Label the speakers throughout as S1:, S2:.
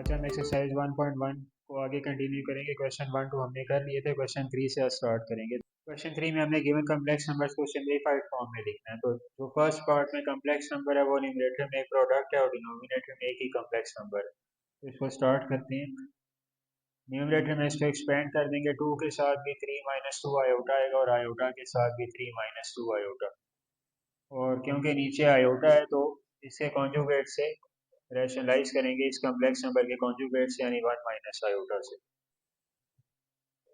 S1: आज हम एक्सरसाइज 1.1 को आगे कंटिन्यू करेंगे। क्वेश्चन 1 2 हमने कर लिए थे, क्वेश्चन 3 से स्टार्ट करेंगे। क्वेश्चन 3 में हमने गिवन कम्प्लेक्स नंबर्स को सिंप्लीफाइड फॉर्म में लिखना है। तो जो फर्स्ट पार्ट में कम्प्लेक्स नंबर है वो न्यूमरेटर में एक प्रोडक्ट है और डिनोमिनेटर में एक ही कम्प्लेक्स नंबर है। तो इसको स्टार्ट करते हैं। न्यूमरेटर में इसको एक्सपेंड कर देंगे, 2 के साथ भी 3 माइनस 2 आयोटा आएगा और आयोटा के साथ भी 3 माइनस 2 आयोटा। और क्योंकि नीचे आयोटा है तो इसके कॉन्जुगेट से रैशनलाइज करेंगे, इस कम्प्लेक्स नंबर के कॉन्जुगेट से यानी 1 माइनस आयोटा से।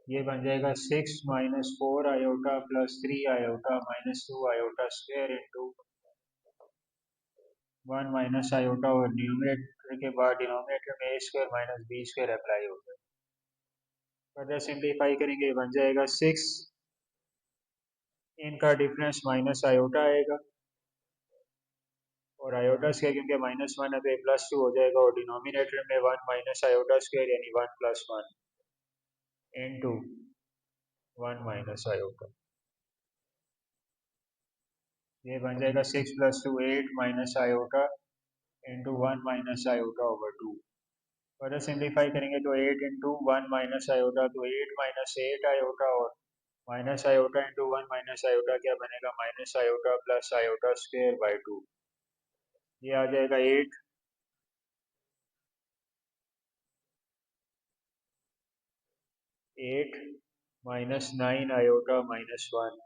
S1: ये बन जाएगा 6 minus 4 iota plus 3 iota minus 2 iota square into 1 minus iota, और न्यूमरेटर के बाद डिनोमिनेटर में A square minus B square apply होगा। फर्दर सिंप्लीफाई करेंगे, बन जाएगा 6, इनका डिफरेंस माइनस आयोटा आएगा और आयोटा स्क्वायर क्योंकि माइनस 1 है तो प्लस 2 हो जाएगा, और डिनोमिनेटर में 1 माइनस आयोटा स्क्वायर यानी 1 प्लस 1 इंटू 1 माइनस आयोटा। ये बन जाएगा 6 plus 2 8 minus iota into 1 minus iota over 2। Further simplify करेंगे तो 8 इंटू 1 माइनस आयोटा, तो 8 माइनस 8 आयोटा और minus iota into 1 minus iota क्या बनेगा, minus iota plus iota square by 2। ये आ जाएगा 8 माइनस 9 आयोटा माइनस 1,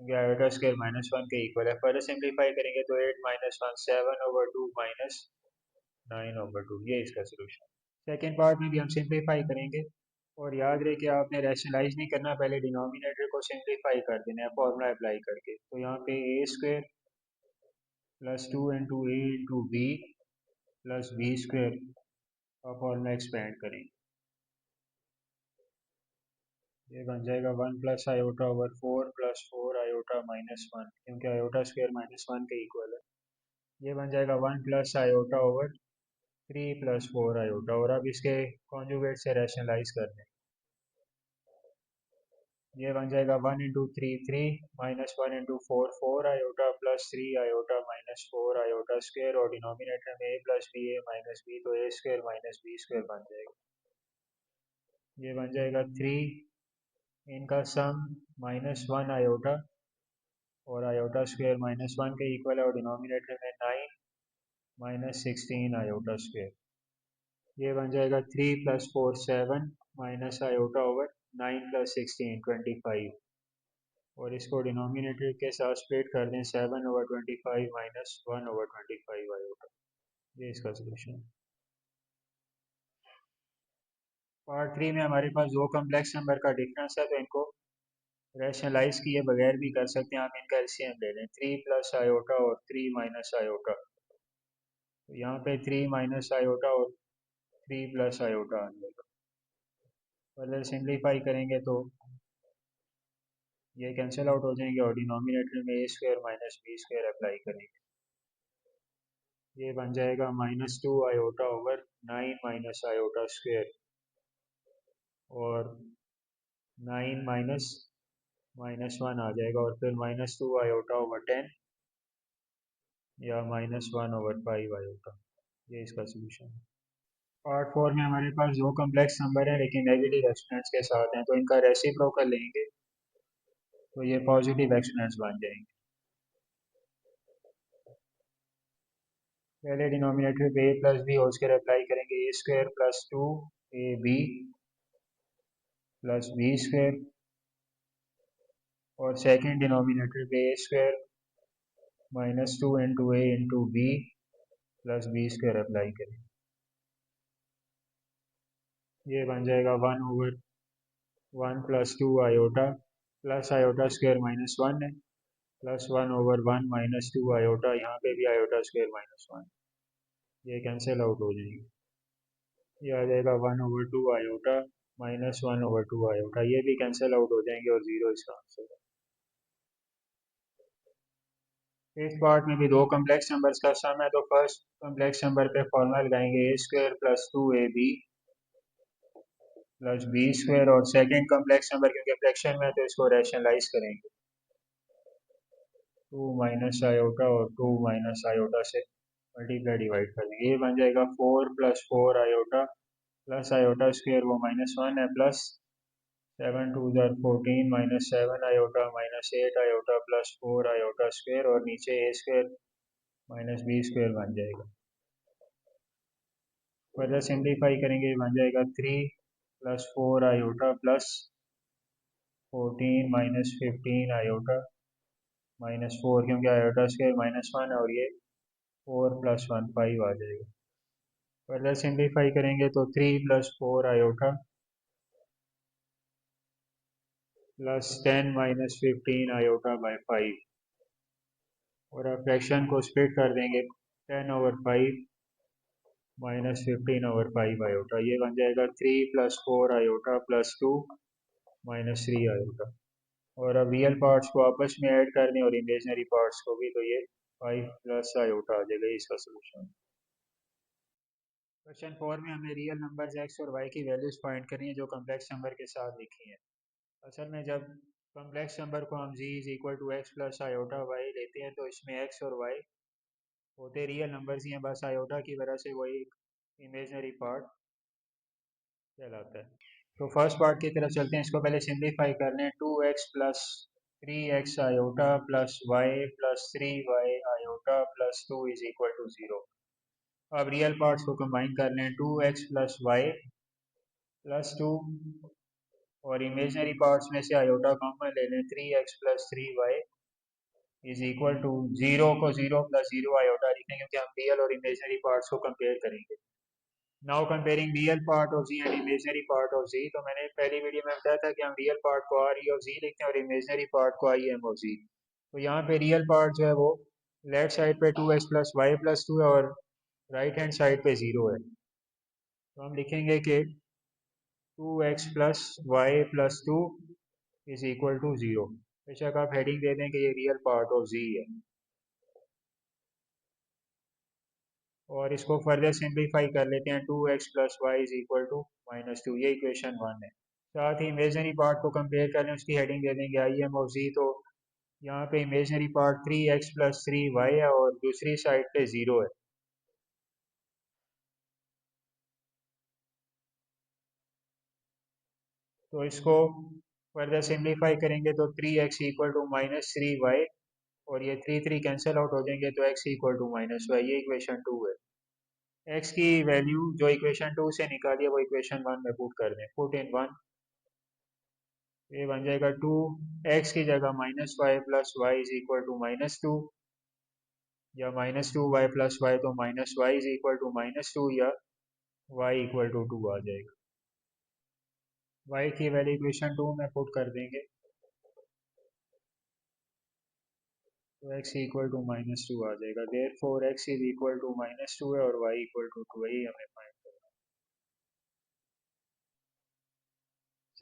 S1: क्योंकि आयोटा स्क्वायर माइनस 1 के इक्वल है। फर्दर सिंप्लीफाई करेंगे तो 8 माइनस 1 7 ओवर 2 माइनस 9 ओवर 2। ये इसका सोल्यूशन। सेकेंड पार्ट में भी हम सिंप्लीफाई करेंगे, और याद रहे कि आपने रैशनलाइज नहीं करना, पहले डिनोमिनेटर को सिंप्लीफाई कर देना है फॉर्मूला अप्लाई करके। तो यहाँ पे A square plus 2 into A into B plus B square का फॉर्मूला एक्सपेंड करेंगे। ये बन जाएगा 1 plus iota over 4 plus 4 iota minus 1, क्योंकि आयोटा स्क्वायर माइनस 1 के इक्वल है। ये बन जाएगा 1 plus iota over 3 plus 4 iota, और अब इसके कॉन्जुगेट से रैशनलाइज कर दें। ये बन जाएगा 1 into 3 3 minus 1 into 4 4 iota plus 3 iota minus 4 iota square, और डिनोमिनेटर में ए प्लस बी ए माइनस बी, तो ए स्क्वायर माइनस बी स्क्वायर बन जाएगा। ये बन जाएगा 3, इनका सम माइनस 1 आयोटा और आयोटा स्क्वायर माइनस 1 के इक्वल है, और डिनोमिनेटर में 9 माइनस 16 आयोटा स्क्वायर। ये बन जाएगा 3 plus 4 7 minus iota over 9 plus 16 25, और इसको डिनोमिनेटर के साथ स्प्लिट कर दें 7 ओवर 25 माइनस 1 ओवर 25 आयोटा। ये इसका सोल्यूशन। पार्ट 3 में हमारे पास दो कम्प्लेक्स नंबर का डिफरेंस है, तो इनको रैशनलाइज किए बगैर भी कर सकते हैं। आप इनका एलसीएम ले लें, 3 प्लस आयोटा और 3 माइनस आयोटा। तो यहाँ पे 3 माइनस आयोटा और 3 प्लस आयोटा आ जाएगा। पहले सिंप्लीफाई करेंगे तो ये कैंसिल आउट हो जाएंगे, और डिनोमिनेटर में A square minus B square apply करेंगे। ये बन जाएगा minus 2 iota over 9 minus iota square, और 9 माइनस माइनस 1 आ जाएगा, और फिर माइनस 2 आयोटा ओवर 10 या माइनस 1 ओवर 5 आयोटा। ये इसका सोल्यूशन है। पार्ट 4 में हमारे पास दो कम्प्लेक्स नंबर हैं लेकिन नेगेटिव एक्सपोनेंट्स के साथ हैं, तो इनका रेसिप्रोकल लेंगे तो ये पॉजिटिव एक्सपोनेंट्स बन जाएंगे। पहले डिनोमिनेटर पे A plus B whole square apply करेंगे, A square plus 2 A B plus B square, और सेकेंड डिनोमिनेटर पे A square minus 2 into A into B plus B square apply करें। ये बन जाएगा 1 over 1 plus 2 iota plus iota square minus 1 है, plus 1 over 1 minus 2 iota, यहाँ पे भी आयोटा स्क्वायर माइनस 1, ये कैंसिल आउट हो जाएगी। ये आ जाएगा 1 over 2 iota minus 1 over 2 iota, ये भी कैंसिल आउट हो जाएंगे और जीरो इसका आंसर है। इस पार्ट में भी दो कम्प्लेक्स नंबर्स का सम है, तो फर्स्ट कम्प्लेक्स नंबर पे फॉर्मूला लगाएंगे A square plus 2 A B plus B square, और सेकेंड कम्प्लेक्स नंबर क्योंकि फ्रैक्शन में है तो इसको रैशनलाइज करेंगे 2 माइनस आयोटा और 2 माइनस आयोटा से। मल्टीप्लाई डिवाइड कर देंगे, ये बन जाएगा 4 + 4 प्लस आयोटा स्क्वेयर वो -1 है, प्लस 7 × 2 = 14 -7 आयोटा प्लस 4 स्क्वेयर और नीचे a स्क्वेयर -b² बन जाएगा। फर्दर सिंप्लीफाई करेंगे, बन जाएगा 3 + 4 प्लस 14 -15 -4 क्योंकि आयोटा स्क्वेयर -1 है और ये 4 + 1 5 आ जाएगा। फर्दर सिंप्लीफाई करेंगे तो 3 + 4 प्लस 10 -15 और अब फ्रैक्शन को स्प्लिट कर देंगे 10/5 -15/5 ये बन जाएगा 3 + 4 प्लस 2 -3 और अब रियल पार्ट्स को आपस में ऐड कर दें और इमेजनरी पार्ट्स को भी, तो ये 5 + आ जाएगा, इसका सोल्यूशन। क्वेश्चन 4 में हमें रियल नंबर्स x और y की वैल्यूज फाइंड करनी है जो कम्प्लेक्स नंबर के साथ लिखी है। असल में जब कम्प्लेक्स नंबर को हम z = x + i लेते हैं तो इसमें x और y होते रियल नंबर्स ही हैं, बस आयोटा की वजह से वही एक इमेजनरी पार्ट कहलाता है। तो फर्स्ट पार्ट की तरफ चलते हैं, इसको पहले सिंप्लीफाई कर लें। 2x + 3x iota plus y + 3y iota plus 2 = 0। अब रियल पार्ट्स को कंबाइन कर लें, 2x + y + 2 और इमेजनरी पार्ट्स में से आयोटा कॉमन ले लें, 3x + 3y = 0 को 0 + 0 आयोटा लिखें क्योंकि हम रियल और इमेजनरी पार्ट्स को कंपेयर करेंगे। Now comparing real part of z and imaginary part of z, तो मैंने पहली वीडियो में बताया था कि हम रियल पार्ट को r e ऑफ z लिखते हैं और इमेजनरी पार्ट को i m ऑफ z। तो यहाँ पे रियल पार्ट जो है वो लेफ्ट साइड पे 2x + y + 2 है और राइट हैंड साइड पे 0 है, तो हम लिखेंगे कि 2x + y + 2 = 0। बेशक आप हेडिंग दे दें कि ये रियल पार्ट ऑफ z है और इसको फर्दर सिंप्लीफाई कर लेते हैं, 2x + y = -2, ये इक्वेशन 1 है। साथ ही इमेजनरी पार्ट को कंपेयर कर लें, उसकी हेडिंग दे देंगे आई एम ऑफ z। तो यहाँ पे इमेजनरी पार्ट 3x + 3y है और दूसरी साइड पे 0 है, तो इसको फर्दर सिंप्लीफाई करेंगे तो 3x = -3y और ये 3 कैंसिल आउट हो जाएंगे तो x = -y, ये इक्वेशन 2 है। x की वैल्यू जो इक्वेशन 2 से निकाली है वो इक्वेशन 1 में पुट कर दें, पुट इन 1, ये बन जाएगा 2x की जगह -y + y = -2 या -2y + y, तो -y = -2 या y = 2 आ जाएगा। y की वैल्यू इक्वेशन 2 में पुट कर देंगे तो x = -2 आ जाएगा। देयरफॉर x = -2 है और y = 2 है, हमें फाइंड करना है।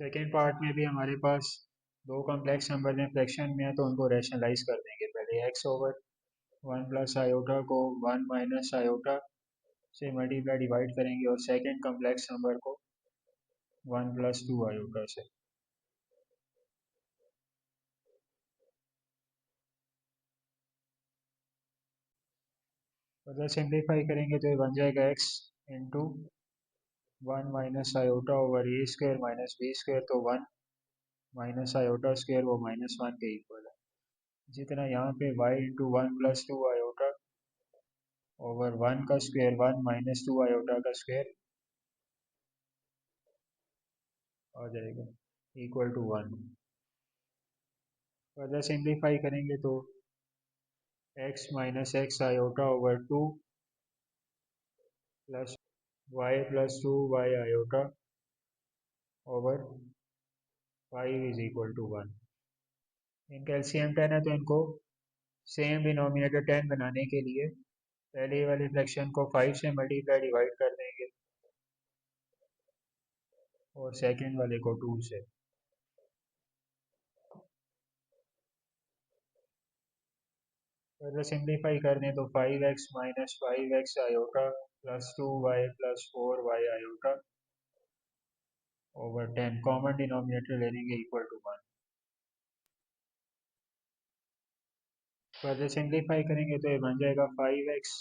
S1: सेकेंड पार्ट में भी हमारे पास दो कॉम्प्लेक्स नंबर में फ्रैक्शन में है, तो उनको रैशनलाइज कर देंगे। पहले x/1 + आयोटा को 1 - आयोटा से मल्टीप्लाई डिवाइड करेंगे और सेकेंड कॉम्प्लेक्स नंबर को 1 + 2 आयोटा से। अगर सिंप्लीफाई करेंगे तो ये बन जाएगा x × 1 - iota over a² - b², तो 1 - आयोटा स्क्वेयर वो -1 के इक्वल है। इसी तरह यहाँ पे y × 1 + 2 आयोटा ओवर 1 का स्क्वेयर 1 - 2 आयोटा का स्क्वेयर आ जाएगा =1। फर्दर सिंप्लीफाई करेंगे तो x - x iota over 2 plus y + 2y iota over 5 = 1। इनका एलसीएम 10 है, तो इनको सेम डिनोमिनेटर 10 बनाने के लिए पहले वाले फ्रैक्शन को 5 से मल्टीप्लाई डिवाइड कर देंगे और सेकंड वाले को 2 से। अगर सिंप्लीफाई कर दें तो 5x - 5x iota plus 2y + 4y iota over 10 common denominator ले लेंगे =1। फर्दर सिंप्लीफाई करेंगे तो ये बन जाएगा 5x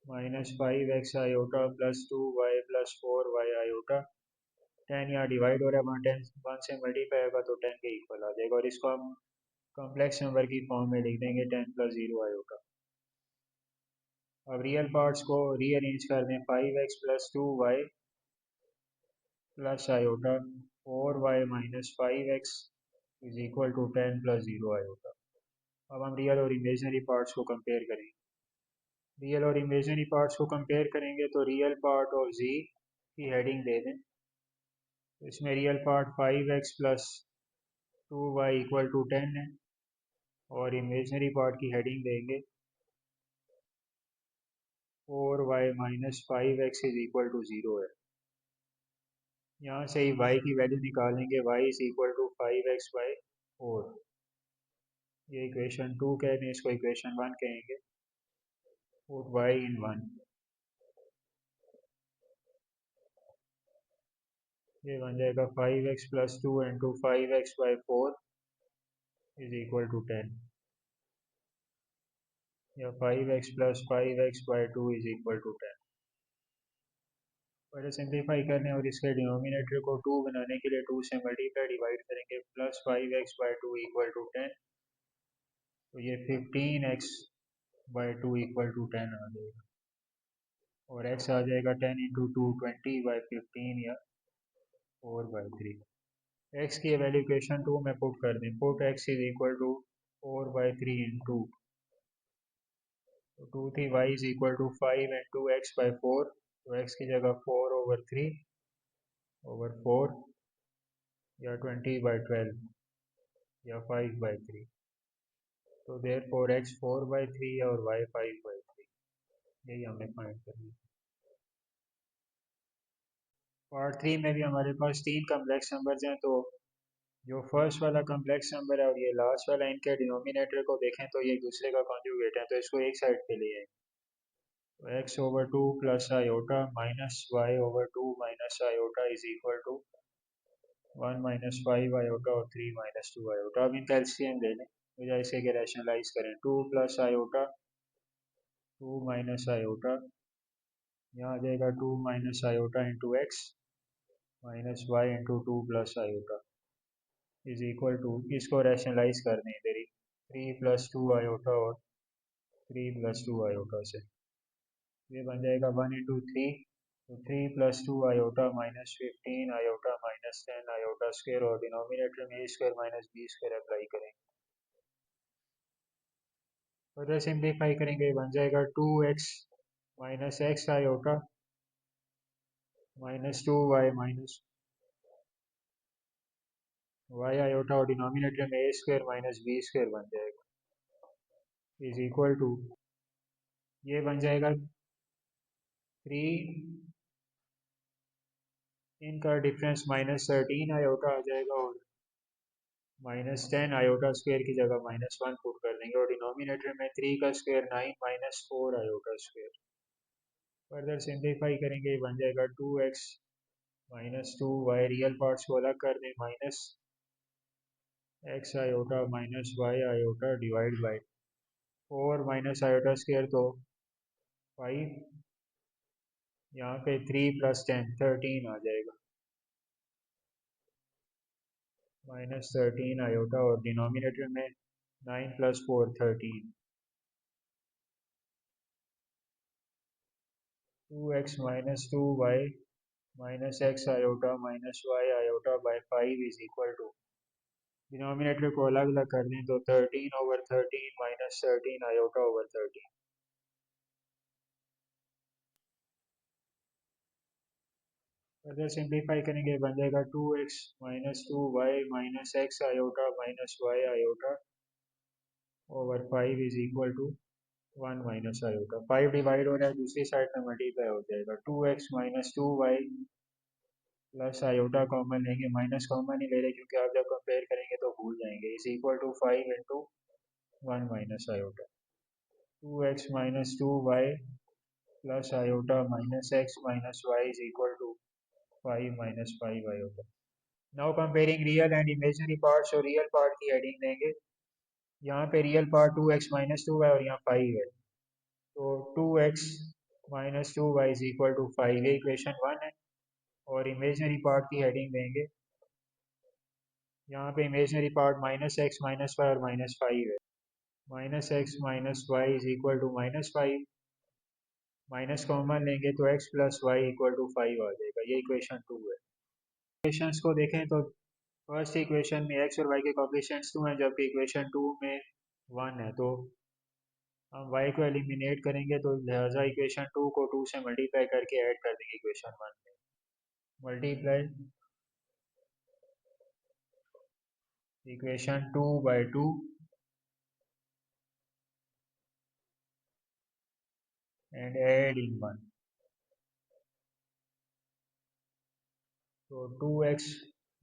S1: -5x iota plus 2y plus 4y iota. 10 यहाँ डिवाइड हो रहा है, वहाँ 10 1 से मल्टीप्लाई होगा तो 10 के इक्वल आ जाएगा, और इसको हम कॉम्प्लेक्स नंबर की फॉर्म में लिख देंगे 10 प्लस 0 आयोटा। अब रियल पार्ट्स को रीअरेंज कर दें, 5x plus 2y plus iota 4y minus 5x is equal to 10 plus 0 iota. अब हम रियल और इमेजनरी पार्ट्स को कंपेयर करेंगे। रियल और इमेजनरी पार्ट्स को कंपेयर करेंगे तो रियल पार्ट ऑफ z की हेडिंग दे दें। इसमें real part 5x plus 2y equal to 10 है, और इमेजनरी पार्ट की हेडिंग देंगे 4y minus 5x is equal to 0 है। यहाँ से ही y की वैल्यू निकालेंगे, y is equal to 5x by 4। ये इक्वेशन 2 कहते हैं, इसको इक्वेशन 1 कहेंगे। पुट y इन 1, ये बन जाएगा 5x plus 2 into 5x by 4 is equal to 10, या 5x plus 5x by 2 is equal to 10। पहले सिंप्लीफाई करने और इसके डिनोमिनेटर को 2 बनाने के लिए 2 से मल्टीप्लाई डिवाइड करेंगे, plus 5x by 2 equal to 10, तो ये 15x बाई 2 इक्वल टू 10 आ जाएगा, और x आ जाएगा 10 इंटू 2 20 बाई 15 या 4 बाई 3। x की वैल्यू इक्वेशन 2 में पुट कर दें, put x is equal to 4 by 3 into 2 थी, y is equal to 5 into x by 4, तो x की जगह 4 ओवर 3 ओवर 4 या 20 बाई 12 या 5 बाई 3, तो देर फोर एक्स 4 बाई 3 और y 5 बाई 3, यही हमने फाइंड करना है। पार्ट 3 में भी हमारे पास 3 कम्प्लेक्स नंबर्स हैं, तो जो फर्स्ट वाला कम्प्लेक्स नंबर है और ये लास्ट वाला, इनके डिनोमिनेटर को देखें तो ये दूसरे का कॉन्जुगेट है, तो इसको एक साइड पे ले आए, तो x over 2 plus iota minus y over 2 minus iota is equal to 1 minus 5 iota और 3 माइनस 2 आयोटा। अब इनका एलसीएम ले लें, मुझे ऐसे के रैशनलाइज करें, 2 प्लस आयोटा 2 माइनस आयोटा, यहाँ आ जाएगा 2 minus iota into x minus y into 2 plus iota is equal to, इसको रैशनलाइज कर दें इधर ही, 3 प्लस 2 आयोटा और 3 प्लस 2 आयोटा से, ये बन जाएगा 1 इंटू 3, तो 3 plus 2 iota minus 15 iota minus 10 iota square, और डिनोमिनेटर में A square minus B square apply करेंगे। फर्दर सिंप्लीफाई करेंगे, बन जाएगा 2x minus x iota minus 2y minus Y iota, और डिनोमिनेटर में A square minus B square बन जाएगा, इज इक्वल टू, ये बन जाएगा 3, इनका डिफरेंस माइनस 13 आयोटा आ जाएगा, और माइनस 10 आयोटा स्क्वायर की जगह माइनस 1 पुट कर देंगे, और डिनोमिनेटर में 3 का square 9 minus 4 iota square. Further simplify करेंगे, बन जाएगा 2x minus 2y, real parts को अलग कर दें, minus x iota minus y iota divide by 4 minus iota square, तो 5, यहाँ पे 3 प्लस 10 13 आ जाएगा, माइनस 13 आयोटा, और डिनोमिनेटर में 9 plus 4 13, 2x minus 2y minus x iota minus Y iota by 5 is equal to, denominator को अलग अलग कर दें तो 13 ओवर 13 माइनस 13 आयोटा ओवर 13। अगर सिंप्लीफाई करेंगे, बन जाएगा 2x minus 2y minus x iota minus Y iota over 5 is equal to 1 minus iota. 5 divide हो रहा है, दूसरी साइड में मल्टीप्लाई हो जाएगा, 2x minus 2y plus iota common लेंगे, माइनस कॉमन ही ले रहे क्योंकि आप जब कंपेयर करेंगे तो भूल जाएंगे, is equal to 5 into 1 minus iota, 2x minus 2y plus iota minus x minus y is equal to 5 minus 5 iota. Now comparing real and imaginary parts, और रियल पार्ट की हेडिंग देंगे, यहाँ पे रियल पार्ट 2x माइनस 2 है और यहाँ 5 है, तो 2x -2y is equal to 5, ये इक्वेशन 1 है। और इमेजनरी पार्ट की हेडिंग देंगे, यहाँ पे इमेजनरी पार्ट -x -y और -5 है। -x -y is equal to -5, minus common लेंगे तो x plus y equal to 5 आ जाएगा, ये इक्वेशन 2 है। इक्वेशंस को देखें तो फर्स्ट इक्वेशन में x और y के कोफिशिएंट्स 2 हैं, जबकि इक्वेशन 2 में 1 है। तो हम y को एलिमिनेट करेंगे, तो लिहाजा इक्वेशन 2 को 2 से मल्टीप्लाई करके ऐड कर देंगे इक्वेशन 1 में। Multiply equation 2 by 2 and add in 1। तो 2x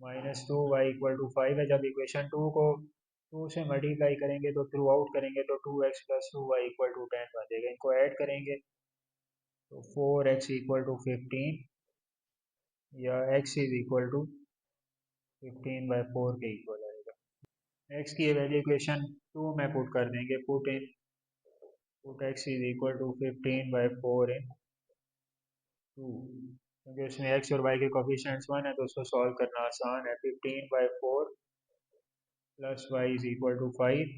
S1: -2 वाई इक्वल टू 5 है। जब इक्वेशन 2 को 2 से मल्टीप्लाई करेंगे तो थ्रू आउट करेंगे तो 2x plus 2y equal to 10 बन जाएगा। इनको ऐड करेंगे तो 4x इक्वल टू 15 या x इज इक्वल टू 15/4 के इक्वल आएगा। x की वैल्यू इक्वेशन 2 में पुट कर देंगे, put x is equal to 15/4 in 2, क्योंकि उसमें x और y के कोफिशिएंट्स 1 है तो उसको सॉल्व करना आसान है। 15/4 plus y is equal to 5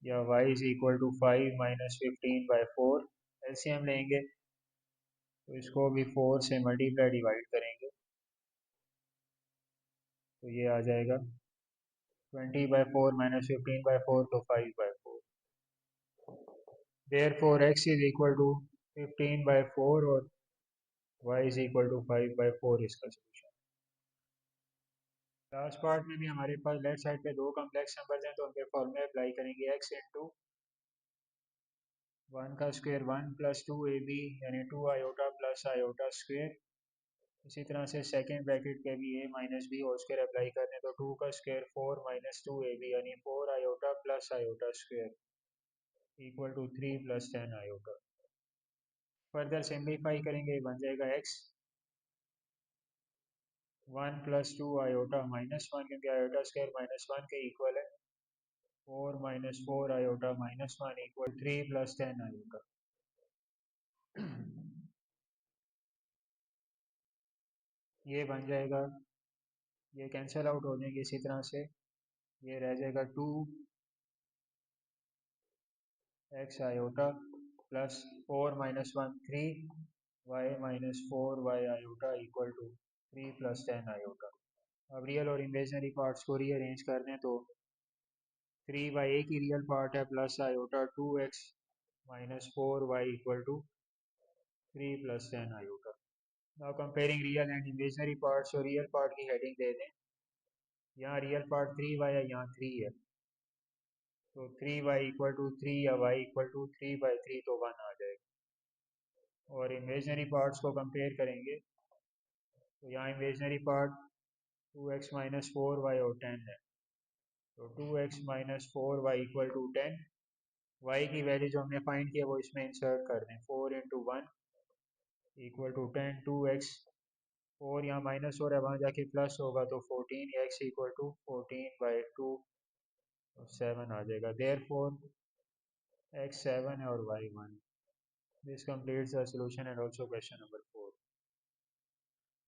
S1: या y is equal to 5 minus 15/4। LCM लेंगे तो इसको भी 4 से मल्टीप्लाई डिवाइड करेंगे तो ये आ जाएगा 20/4 माइनस 15/4 तो 5/4। Therefore x is equal to 15/4 और y इज इक्वल टू 5/4 इसका सोल्यूशन। लास्ट पार्ट में भी हमारे पास लेफ्ट साइड पे दो कॉम्प्लेक्स नंबर्स हैं, तो उनके फॉर्मूले अप्लाई करेंगे। x इंटू 1 का स्क्वायर 1 प्लस 2ab यानी 2 आयोटा प्लस आयोटा स्क्वायर। इसी तरह से सेकेंड ब्रैकेट के भी a minus B whole square apply करने, तो 2 का स्क्वायर 4 माइनस 2ab यानी 4 iota plus iota square equal to 3 plus 10 iota. Further simplify करेंगे, बन जाएगा x 1 प्लस 2 आयोटा -1, क्योंकि आयोटा स्क्वायर -1 के इक्वल है। 4 minus 4 iota -1 equal 3 plus 10 iota. ये बन जाएगा, ये कैंसिल आउट हो जाएंगे इसी तरह से, ये रह जाएगा 2x iota plus 4 minus 1 3 y minus 4 y iota equal to 3 plus 10 iota. अब रियल और इमेजनरी पार्ट्स को रीअरेंज कर दें तो 3y एक ही रियल पार्ट है plus iota 2x minus 4y equal to 3 plus 10 iota. Now comparing real and imaginary parts, और रियल पार्ट की हेडिंग दे दें, यहाँ रियल पार्ट 3y है, यहाँ 3 है, तो 3y इक्वल टू 3 या y इक्वल टू 3/3 तो 1 आ जाएगा। और इमेजनरी पार्ट्स को कंपेयर करेंगे तो यहाँ imaginary part 2x minus 4y और 10 है, तो 2x minus 4y equal to 10। y की वैल्यू जो हमने फाइंड किया वो इसमें इंसर्ट कर दें, 4 इंटू 1 इक्वल टू 10। 2x 4 यहाँ माइनस हो रहा है, वहाँ जाके प्लस होगा तो 14, x इक्वल टू 14/2 7 आ जाएगा। देयरफॉर x 7 है और y 1। This completes the solution and also question number 4।